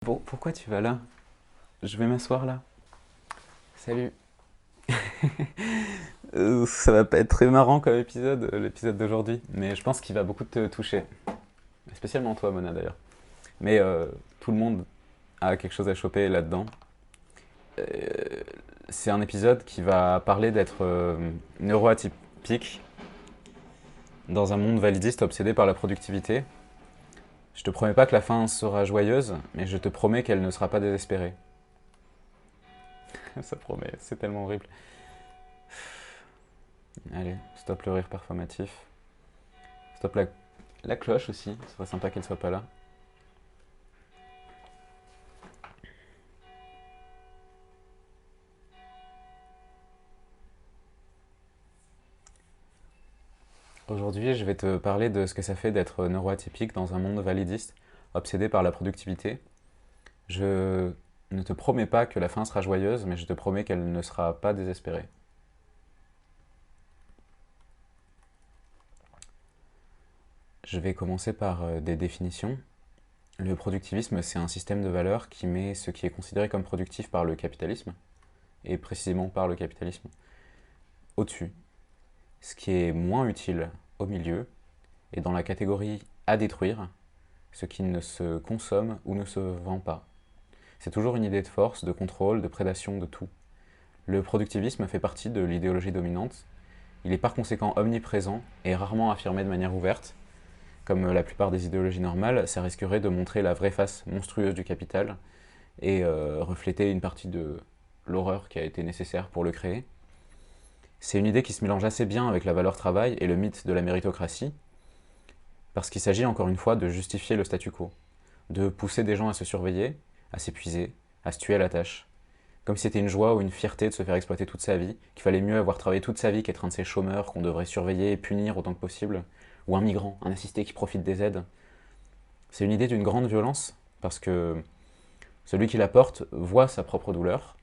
Bon, pourquoi tu vas là? Je vais m'asseoir là. Salut. Ça va pas être très marrant comme épisode, l'épisode d'aujourd'hui, mais je pense qu'il va beaucoup te toucher. Spécialement toi, Mona d'ailleurs. Mais tout le monde a quelque chose à choper là-dedans. Euh, c'est un épisode qui va parler d'être neuroatypique dans un monde validiste obsédé par la productivité. Je te promets pas que la fin sera joyeuse, mais je te promets qu'elle ne sera pas désespérée. Ça promet, c'est tellement horrible. Allez, stop le rire performatif. Stop la cloche aussi, ce serait sympa qu'elle soit pas là. Aujourd'hui, je vais te parler de ce que ça fait d'être neuroatypique dans un monde validiste, obsédé par la productivité. Je ne te promets pas que la fin sera joyeuse, mais je te promets qu'elle ne sera pas désespérée. Je vais commencer par des définitions. Le productivisme, c'est un système de valeurs qui met ce qui est considéré comme productif par le capitalisme, et précisément par le capitalisme, au-dessus. Ce qui est moins utile au milieu, et dans la catégorie à détruire, ce qui ne se consomme ou ne se vend pas. C'est toujours une idée de force, de contrôle, de prédation de tout. Le productivisme fait partie de l'idéologie dominante. Il est par conséquent omniprésent et rarement affirmé de manière ouverte. Comme la plupart des idéologies normales, ça risquerait de montrer la vraie face monstrueuse du capital et refléter une partie de l'horreur qui a été nécessaire pour le créer. C'est une idée qui se mélange assez bien avec la valeur travail et le mythe de la méritocratie, parce qu'il s'agit encore une fois de justifier le statu quo, de pousser des gens à se surveiller, à s'épuiser, à se tuer à la tâche. Comme si c'était une joie ou une fierté de se faire exploiter toute sa vie, qu'il fallait mieux avoir travaillé toute sa vie qu'être un de ces chômeurs qu'on devrait surveiller et punir autant que possible, ou un migrant, un assisté qui profite des aides. C'est une idée d'une grande violence, parce que celui qui la porte voit sa propre douleur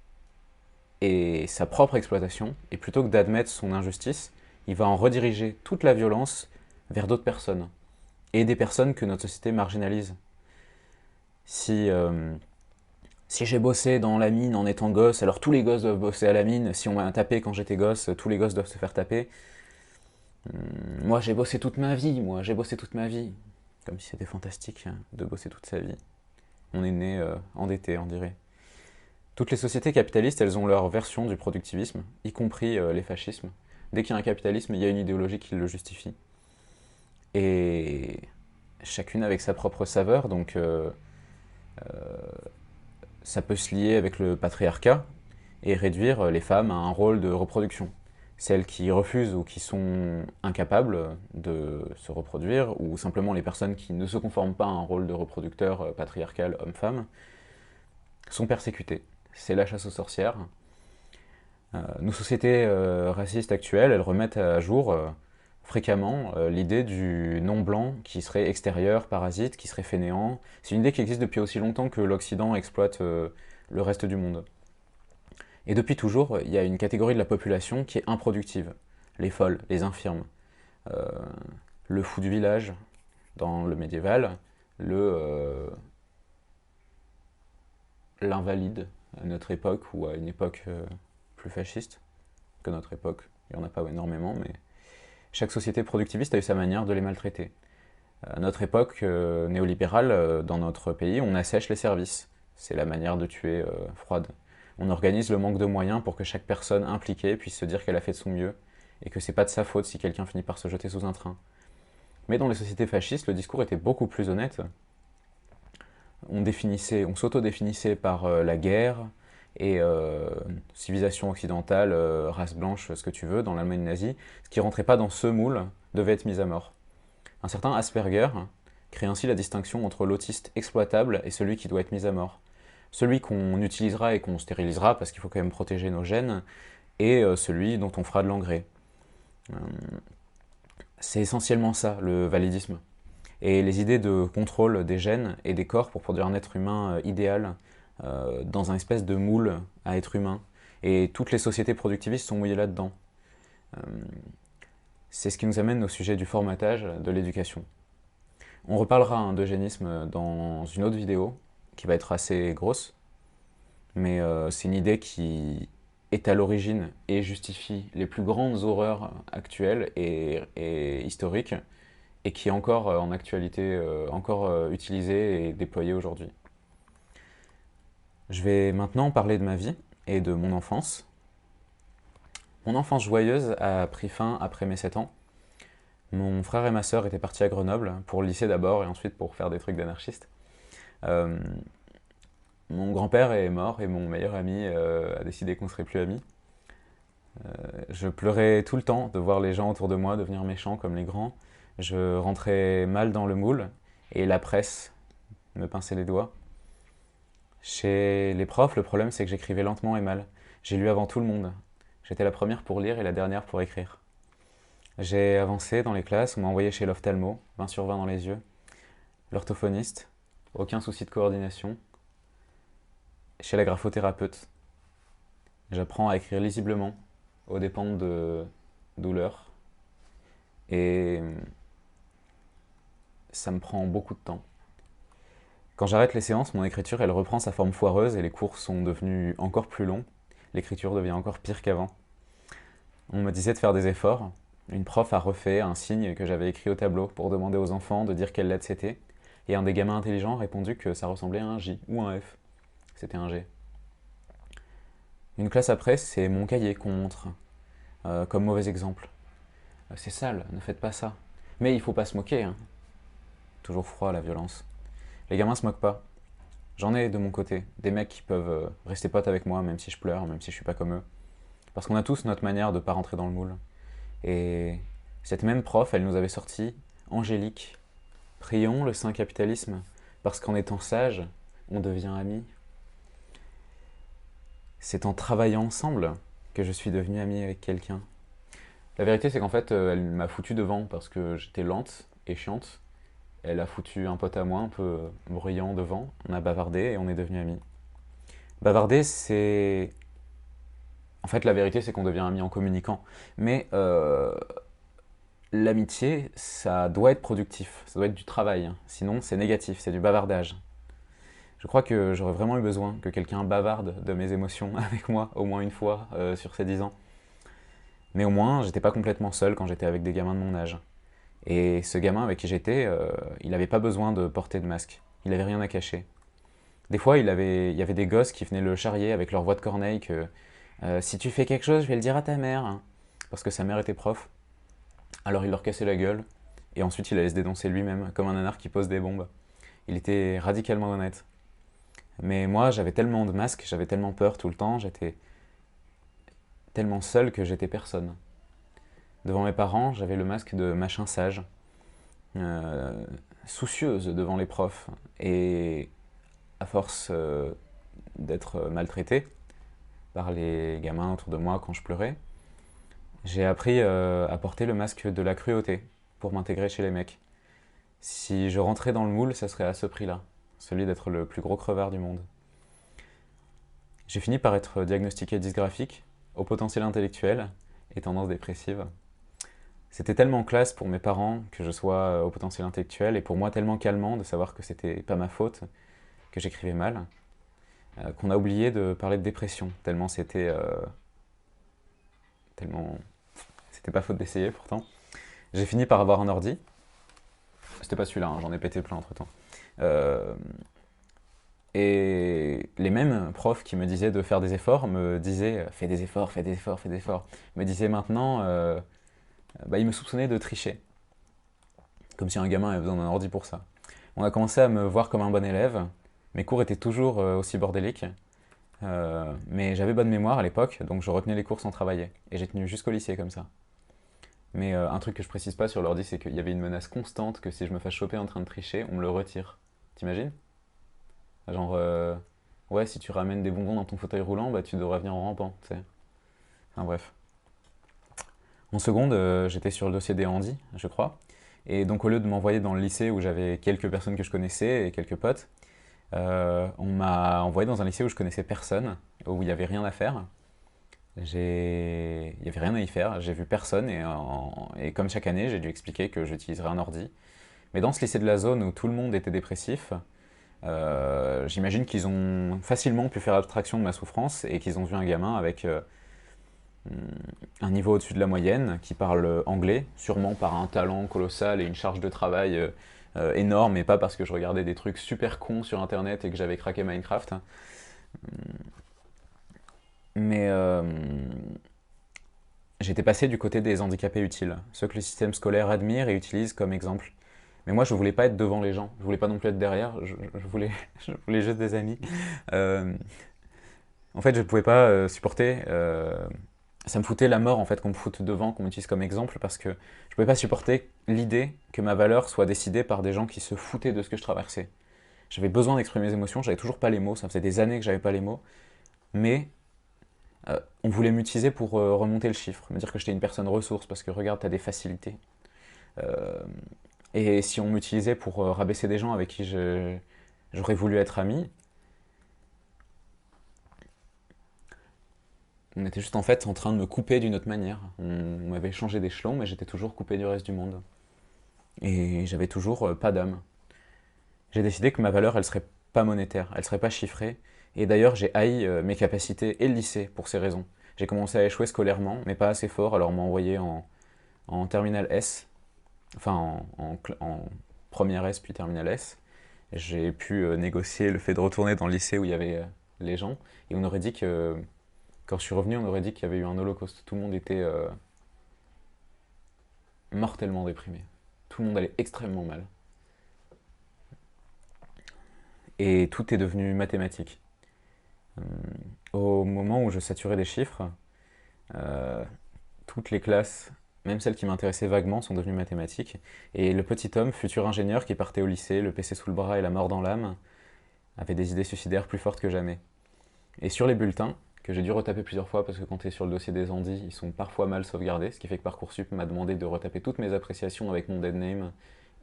et sa propre exploitation, et plutôt que d'admettre son injustice, il va en rediriger toute la violence vers d'autres personnes, et des personnes que notre société marginalise. Si, si j'ai bossé dans la mine en étant gosse, alors tous les gosses doivent bosser à la mine. Si on m'a tapé quand j'étais gosse, tous les gosses doivent se faire taper. Moi j'ai bossé toute ma vie, moi j'ai bossé toute ma vie. Comme si c'était fantastique hein, de bosser toute sa vie. On est né endetté, on dirait. Toutes les sociétés capitalistes, elles ont leur version du productivisme, y compris les fascismes. Dès qu'il y a un capitalisme, il y a une idéologie qui le justifie. Et chacune avec sa propre saveur, donc ça peut se lier avec le patriarcat et réduire les femmes à un rôle de reproduction. Celles qui refusent ou qui sont incapables de se reproduire, ou simplement les personnes qui ne se conforment pas à un rôle de reproducteur patriarcal homme-femme, sont persécutées. C'est la chasse aux sorcières. Nos sociétés racistes actuelles, elles remettent à jour fréquemment l'idée du non-blanc qui serait extérieur, parasite, qui serait fainéant. C'est une idée qui existe depuis aussi longtemps que l'Occident exploite le reste du monde. Et depuis toujours, il y a une catégorie de la population qui est improductive. Les folles, les infirmes, euh, le fou du village dans le médiéval, l'invalide à notre époque ou à une époque plus fasciste que notre époque. Il n'y en a pas énormément, mais chaque société productiviste a eu sa manière de les maltraiter. À notre époque néolibérale, dans notre pays, on assèche les services. C'est la manière de tuer froide. On organise le manque de moyens pour que chaque personne impliquée puisse se dire qu'elle a fait de son mieux et que c'est pas de sa faute si quelqu'un finit par se jeter sous un train. Mais dans les sociétés fascistes, le discours était beaucoup plus honnête. On s'auto-définissait par la guerre et civilisation occidentale, race blanche, ce que tu veux, dans l'Allemagne nazie. Ce qui rentrait pas dans ce moule devait être mis à mort. Un certain Asperger crée ainsi la distinction entre l'autiste exploitable et celui qui doit être mis à mort. Celui qu'on utilisera et qu'on stérilisera parce qu'il faut quand même protéger nos gènes, et celui dont on fera de l'engrais. Euh, c'est essentiellement ça, le validisme. Et les idées de contrôle des gènes et des corps pour produire un être humain idéal dans un espèce de moule à être humain. Et toutes les sociétés productivistes sont mouillées là-dedans. Euh, c'est ce qui nous amène au sujet du formatage de l'éducation. On reparlera d'eugénisme dans une autre vidéo qui va être assez grosse, mais c'est une idée qui est à l'origine et justifie les plus grandes horreurs actuelles et historiques, et qui est encore en actualité, encore utilisée et déployée aujourd'hui. Je vais maintenant parler de ma vie et de mon enfance. Mon enfance joyeuse a pris fin après mes 7 ans. Mon frère et ma sœur étaient partis à Grenoble, pour le lycée d'abord et ensuite pour faire des trucs d'anarchiste. Euh, mon grand-père est mort et mon meilleur ami a décidé qu'on ne serait plus amis. Je pleurais tout le temps de voir les gens autour de moi devenir méchants comme les grands. Je rentrais mal dans le moule et la presse me pinçait les doigts. Chez les profs, le problème c'est que j'écrivais lentement et mal. J'ai lu avant tout le monde. J'étais la première pour lire et la dernière pour écrire. J'ai avancé dans les classes, on m'a envoyé chez l'ophtalmo, 20 sur 20 dans les yeux. L'orthophoniste, aucun souci de coordination. Chez la graphothérapeute, j'apprends à écrire lisiblement, aux dépens de douleur. Et ça me prend beaucoup de temps. Quand j'arrête les séances, mon écriture, elle reprend sa forme foireuse et les cours sont devenus encore plus longs. L'écriture devient encore pire qu'avant. On me disait de faire des efforts. Une prof a refait un signe que j'avais écrit au tableau pour demander aux enfants de dire quelle lettre c'était. Et un des gamins intelligents a répondu que ça ressemblait à un J ou un F. C'était un G. Une classe après, c'est mon cahier qu'on montre, comme mauvais exemple. C'est sale, ne faites pas ça. Mais il faut pas se moquer, hein. Toujours froid, la violence. Les gamins se moquent pas. J'en ai de mon côté, des mecs qui peuvent rester potes avec moi, même si je pleure, même si je suis pas comme eux. Parce qu'on a tous notre manière de pas rentrer dans le moule. Et cette même prof, elle nous avait sorti Angélique. Prions le saint capitalisme, parce qu'en étant sage, on devient amis. C'est en travaillant ensemble que je suis devenu ami avec quelqu'un. La vérité, c'est qu'en fait, elle m'a foutu devant parce que j'étais lente et chiante. Elle a foutu un pote à moi, un peu bruyant, devant. On a bavardé et on est devenus amis. Bavarder, c'est... En fait, la vérité, c'est qu'on devient amis en communiquant. Mais l'amitié, ça doit être productif, ça doit être du travail. Hein. Sinon, c'est négatif, c'est du bavardage. Je crois que j'aurais vraiment eu besoin que quelqu'un bavarde de mes émotions avec moi, au moins une fois sur ces 10 ans. Mais au moins, j'étais pas complètement seul quand j'étais avec des gamins de mon âge. Et ce gamin avec qui j'étais, il n'avait pas besoin de porter de masque. Il n'avait rien à cacher. Des fois, il y avait des gosses qui venaient le charrier avec leur voix de corneille que si tu fais quelque chose, je vais le dire à ta mère. Hein. Parce que sa mère était prof. Alors il leur cassait la gueule. Et ensuite, il allait se dénoncer lui-même, comme un nanar qui pose des bombes. Il était radicalement honnête. Mais moi, j'avais tellement de masques, j'avais tellement peur tout le temps, j'étais tellement seul que j'étais personne. Devant mes parents, j'avais le masque de machin sage, euh, soucieuse devant les profs. Et à force d'être maltraité par les gamins autour de moi quand je pleurais, j'ai appris à porter le masque de la cruauté pour m'intégrer chez les mecs. Si je rentrais dans le moule, ça serait à ce prix-là, celui d'être le plus gros crevard du monde. J'ai fini par être diagnostiqué dysgraphique, au potentiel intellectuel et tendance dépressive. C'était tellement classe pour mes parents que je sois au potentiel intellectuel et pour moi tellement calmant de savoir que c'était pas ma faute, que j'écrivais mal, qu'on a oublié de parler de dépression, tellement c'était pas faute d'essayer pourtant. J'ai fini par avoir un ordi. C'était pas celui-là, hein, j'en ai pété plein entre temps. Et les mêmes profs qui me disaient de faire des efforts me disaient fais des efforts, fais des efforts, fais des efforts. Me disaient maintenant, ils me soupçonnaient de tricher. Comme si un gamin avait besoin d'un ordi pour ça. On a commencé à me voir comme un bon élève. Mes cours étaient toujours aussi bordéliques. Mais j'avais bonne mémoire à l'époque, donc je retenais les cours sans travailler. Et j'ai tenu jusqu'au lycée comme ça. Mais un truc que je précise pas sur l'ordi, c'est qu'il y avait une menace constante que si je me fasse choper en train de tricher, on me le retire. T'imagines? Genre, ouais, si tu ramènes des bonbons dans ton fauteuil roulant, bah tu devrais venir en rampant, tu sais. Enfin bref. En seconde, j'étais sur le dossier des handis, je crois. Et donc au lieu de m'envoyer dans le lycée où j'avais quelques personnes que je connaissais et quelques potes, on m'a envoyé dans un lycée où je connaissais personne, où il n'y avait rien à faire. Il n'y avait rien à y faire, j'ai vu personne et comme chaque année, j'ai dû expliquer que j'utiliserais un ordi. Mais dans ce lycée de la zone où tout le monde était dépressif, J'imagine qu'ils ont facilement pu faire abstraction de ma souffrance et qu'ils ont vu un gamin avec un niveau au-dessus de la moyenne, qui parle anglais, sûrement par un talent colossal et une charge de travail énorme, et pas parce que je regardais des trucs super cons sur internet et que j'avais craqué Minecraft. Mais j'étais passé du côté des handicapés utiles, ceux que le système scolaire admire et utilise comme exemple. Mais moi, je voulais pas être devant les gens, je voulais pas non plus être derrière, je voulais, je voulais juste des amis. Euh, En fait, je pouvais pas supporter. Ça me foutait la mort en fait qu'on me foute devant, qu'on m'utilise comme exemple, parce que je pouvais pas supporter l'idée que ma valeur soit décidée par des gens qui se foutaient de ce que je traversais. J'avais besoin d'exprimer mes émotions, j'avais toujours pas les mots, ça faisait des années que j'avais pas les mots, mais on voulait m'utiliser pour remonter le chiffre, me dire que j'étais une personne ressource parce que regarde, t'as des facilités. Euh, et si on m'utilisait pour rabaisser des gens avec qui j'aurais voulu être ami, on était juste en fait en train de me couper d'une autre manière. On m'avait changé d'échelon, mais j'étais toujours coupé du reste du monde. Et j'avais toujours pas d'âme. J'ai décidé que ma valeur, elle serait pas monétaire, elle serait pas chiffrée. Et d'ailleurs, j'ai haï mes capacités et le lycée pour ces raisons. J'ai commencé à échouer scolairement, mais pas assez fort, alors on m'a envoyé en terminale S, enfin en première S puis terminale S. J'ai pu négocier le fait de retourner dans le lycée où il y avait les gens, et on aurait dit que quand je suis revenu, on aurait dit qu'il y avait eu un holocauste. Tout le monde était mortellement déprimé. Tout le monde allait extrêmement mal. Et tout est devenu mathématique. Au moment où je saturais des chiffres, euh, toutes les classes, même celles qui m'intéressaient vaguement, sont devenues mathématiques. Et le petit homme, futur ingénieur qui partait au lycée, le PC sous le bras et la mort dans l'âme, avait des idées suicidaires plus fortes que jamais. Et sur les bulletins, que j'ai dû retaper plusieurs fois parce que quand tu es sur le dossier des Andis, ils sont parfois mal sauvegardés, ce qui fait que Parcoursup m'a demandé de retaper toutes mes appréciations avec mon dead name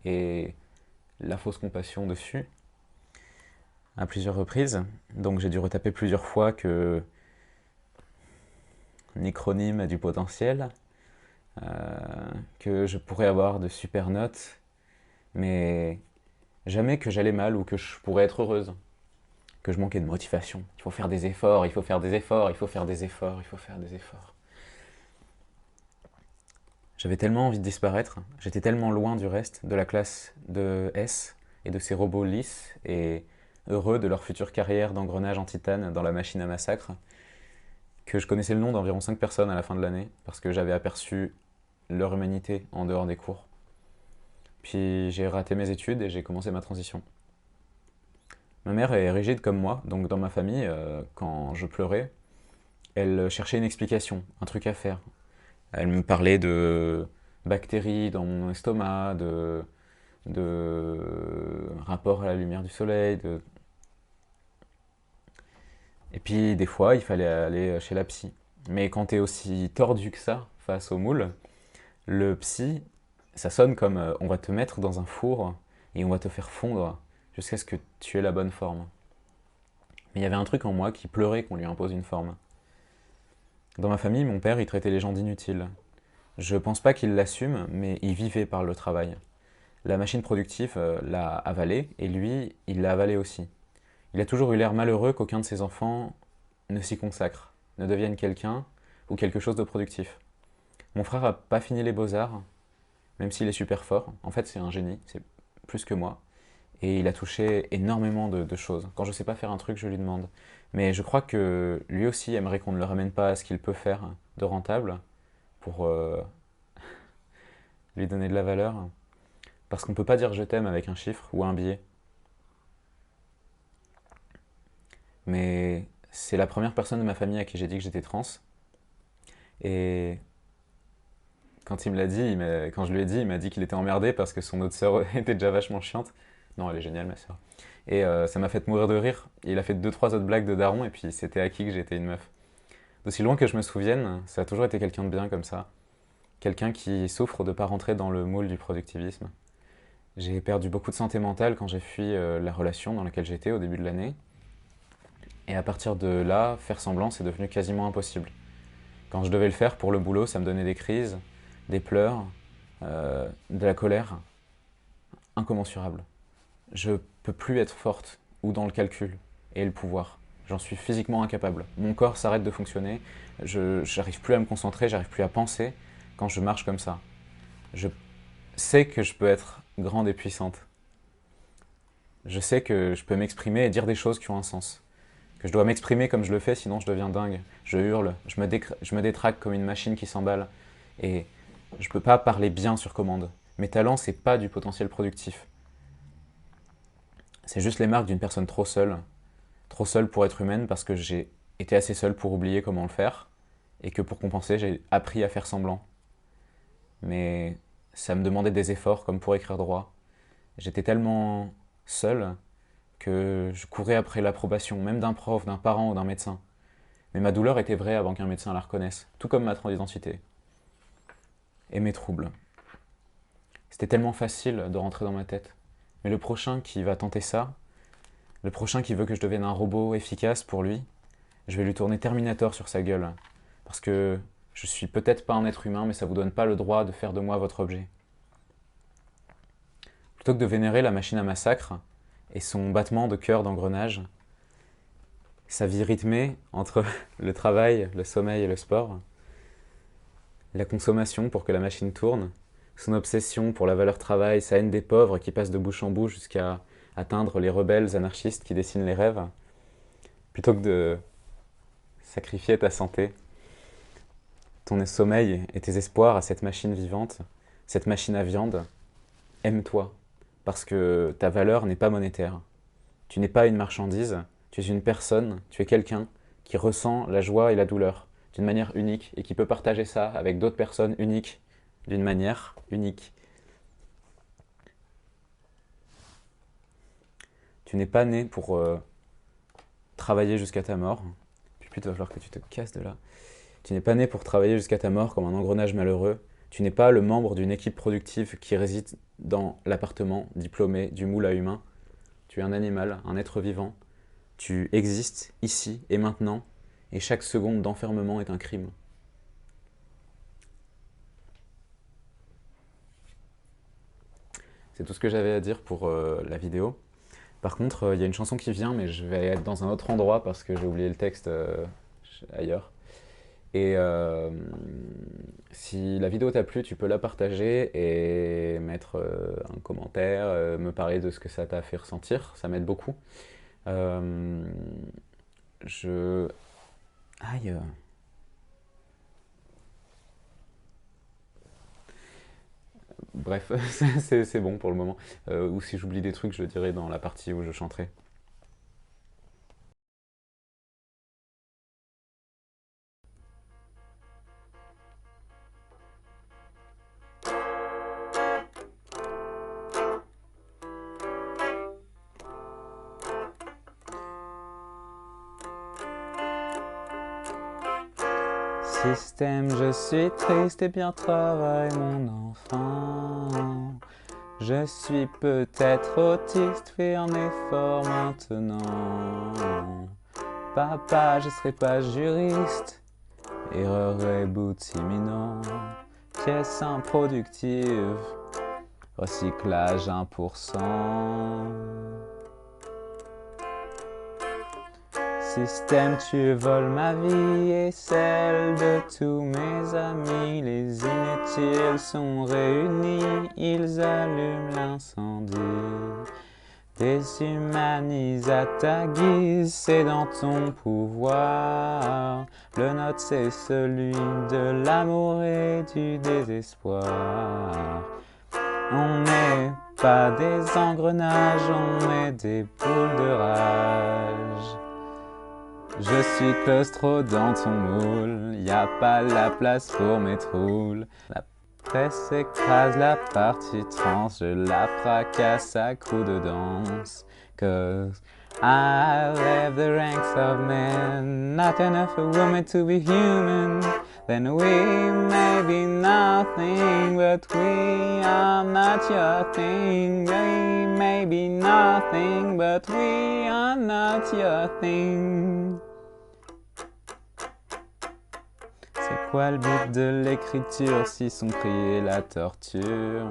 et la fausse compassion dessus à plusieurs reprises. Donc j'ai dû retaper plusieurs fois que Necronyme a du potentiel, que je pourrais avoir de super notes, mais jamais que j'allais mal ou que je pourrais être heureuse, que je manquais de motivation. Il faut faire des efforts, il faut faire des efforts, il faut faire des efforts, il faut faire des efforts. J'avais tellement envie de disparaître, j'étais tellement loin du reste, de la classe de S et de ces robots lisses et heureux de leur future carrière d'engrenage en titane dans la machine à massacre, que je connaissais le nom d'environ 5 personnes à la fin de l'année, parce que j'avais aperçu leur humanité en dehors des cours. Puis j'ai raté mes études et j'ai commencé ma transition. Ma mère est rigide comme moi, donc dans ma famille, quand je pleurais, elle cherchait une explication, un truc à faire. Elle me parlait de bactéries dans mon estomac, de rapport à la lumière du soleil. Et puis des fois, il fallait aller chez la psy. Mais quand t'es aussi tordu que ça face au moule, le psy, ça sonne comme on va te mettre dans un four et on va te faire fondre jusqu'à ce que tu aies la bonne forme. Mais il y avait un truc en moi qui pleurait qu'on lui impose une forme. Dans ma famille, mon père, il traitait les gens d'inutiles. Je pense pas qu'il l'assume, mais il vivait par le travail. La machine productive l'a avalé, et lui, il l'a avalé aussi. Il a toujours eu l'air malheureux qu'aucun de ses enfants ne s'y consacre, ne devienne quelqu'un ou quelque chose de productif. Mon frère a pas fini les beaux-arts, même s'il est super fort. En fait, c'est un génie, c'est plus que moi. Et il a touché énormément de choses. Quand je sais pas faire un truc, je lui demande. Mais je crois que lui aussi aimerait qu'on ne le ramène pas à ce qu'il peut faire de rentable pour lui donner de la valeur. Parce qu'on ne peut pas dire je t'aime avec un chiffre ou un billet. Mais c'est la première personne de ma famille à qui j'ai dit que j'étais trans. Et quand il me l'a dit, quand je lui ai dit, il m'a dit qu'il était emmerdé parce que son autre sœur était déjà vachement chiante. Non, elle est géniale, ma sœur. Et ça m'a fait mourir de rire. Il a fait deux, trois autres blagues de daron et puis c'était acquis que j'étais une meuf. D'aussi loin que je me souvienne, ça a toujours été quelqu'un de bien comme ça. Quelqu'un qui souffre de ne pas rentrer dans le moule du productivisme. J'ai perdu beaucoup de santé mentale quand j'ai fui la relation dans laquelle j'étais au début de l'année. Et à partir de là, faire semblant, c'est devenu quasiment impossible. Quand je devais le faire pour le boulot, ça me donnait des crises, des pleurs, de la colère incommensurables. Je peux plus être forte ou dans le calcul et le pouvoir. J'en suis physiquement incapable. Mon corps s'arrête de fonctionner, j'arrive plus à me concentrer, j'arrive plus à penser quand je marche comme ça. Je sais que je peux être grande et puissante. Je sais que je peux m'exprimer et dire des choses qui ont un sens. Que je dois m'exprimer comme je le fais, sinon je deviens dingue. Je hurle, je me détraque comme une machine qui s'emballe. Et je peux pas parler bien sur commande. Mes talents, c'est pas du potentiel productif. C'est juste les marques d'une personne trop seule pour être humaine parce que j'ai été assez seule pour oublier comment le faire et que pour compenser, j'ai appris à faire semblant. Mais ça me demandait des efforts comme pour écrire droit. J'étais tellement seul que je courais après l'approbation, même d'un prof, d'un parent ou d'un médecin. Mais ma douleur était vraie avant qu'un médecin la reconnaisse, tout comme ma transidentité. Et mes troubles. C'était tellement facile de rentrer dans ma tête. Mais le prochain qui va tenter ça, le prochain qui veut que je devienne un robot efficace pour lui, je vais lui tourner Terminator sur sa gueule. Parce que je suis peut-être pas un être humain, mais ça vous donne pas le droit de faire de moi votre objet. Plutôt que de vénérer la machine à massacre et son battement de cœur d'engrenage, sa vie rythmée entre le travail, le sommeil et le sport, la consommation pour que la machine tourne, son obsession pour la valeur travail, sa haine des pauvres qui passe de bouche en bouche jusqu'à atteindre les rebelles anarchistes qui dessinent les rêves, plutôt que de sacrifier ta santé, ton sommeil et tes espoirs à cette machine vivante, cette machine à viande, aime-toi, parce que ta valeur n'est pas monétaire. Tu n'es pas une marchandise, tu es une personne, tu es quelqu'un qui ressent la joie et la douleur d'une manière unique et qui peut partager ça avec d'autres personnes uniques d'une manière unique. Tu n'es pas né pour travailler jusqu'à ta mort. Puis plutôt, il va falloir que tu te casses de là. Tu n'es pas né pour travailler jusqu'à ta mort comme un engrenage malheureux. Tu n'es pas le membre d'une équipe productive qui réside dans l'appartement diplômé du moule à humain. Tu es un animal, un être vivant. Tu existes ici et maintenant, et chaque seconde d'enfermement est un crime. C'est tout ce que j'avais à dire pour la vidéo. Par contre, il y a une chanson qui vient, mais je vais être dans un autre endroit parce que j'ai oublié le texte ailleurs. Et si la vidéo t'a plu, tu peux la partager et mettre un commentaire, me parler de ce que ça t'a fait ressentir, ça m'aide beaucoup. Euh, je... Aïe. Bref, c'est bon pour le moment. Ou si j'oublie des trucs, je le dirai dans la partie où je chanterai. Système, je suis triste et bien travaille mon enfant. Je suis peut-être autiste, fais un effort maintenant. Papa, je serai pas juriste, erreur et bout imminent. Pièce improductive, recyclage 1%. Système, tu voles ma vie et celle de tous mes amis. Les inutiles sont réunis, ils allument l'incendie. Déshumanise à ta guise, c'est dans ton pouvoir. Le nôtre, c'est celui de l'amour et du désespoir. On n'est pas des engrenages, on est des boules de rage. Je suis claustro dans ton moule, y a pas la place pour mes troubles. La presse écrase la partie trans, je la fracasse à coups de danse. Cause I left the ranks of men, not enough a woman to be human. Then we may be nothing, but we are not your thing. We may be nothing, but we are not your thing. C'est quoi le but de l'écriture si son prix est la torture?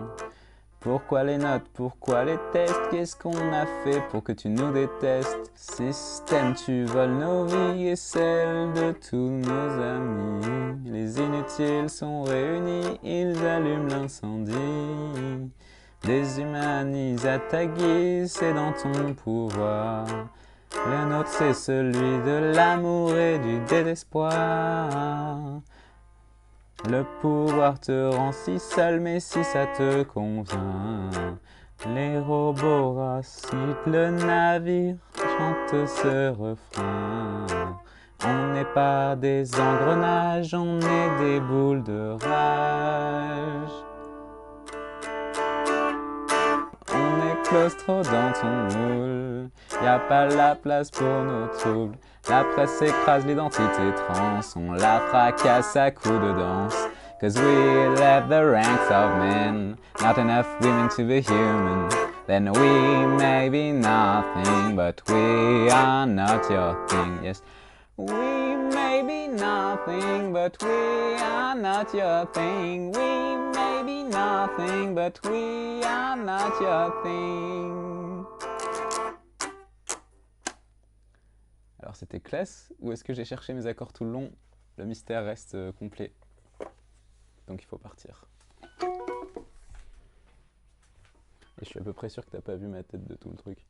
Pourquoi les notes, pourquoi les tests? Qu'est-ce qu'on a fait pour que tu nous détestes? Système, tu voles nos vies et celles de tous nos amis. Les inutiles sont réunis, ils allument l'incendie. Déshumanise à ta guise, c'est dans ton pouvoir. Le nôtre, c'est celui de l'amour et du désespoir. Le pouvoir te rend si seul, mais si ça te convient, les robots racitent le navire, chantent ce refrain. On n'est pas des engrenages, on est des boules de rage. On est claustro dans ton moule, y a pas la place pour nos troubles. La presse écrase l'identité trans, on la fracasse à coups de danse. Cause we left the ranks of men, not enough women to be human. Then we may be nothing, but we are not your thing. Yes, we may be nothing, but we are not your thing. We may be nothing, but we are not your thing. Alors c'était classe, ou est-ce que j'ai cherché mes accords tout le long? Le mystère reste complet. Donc il faut partir. Et je suis à peu près sûr que t'as pas vu ma tête de tout le truc.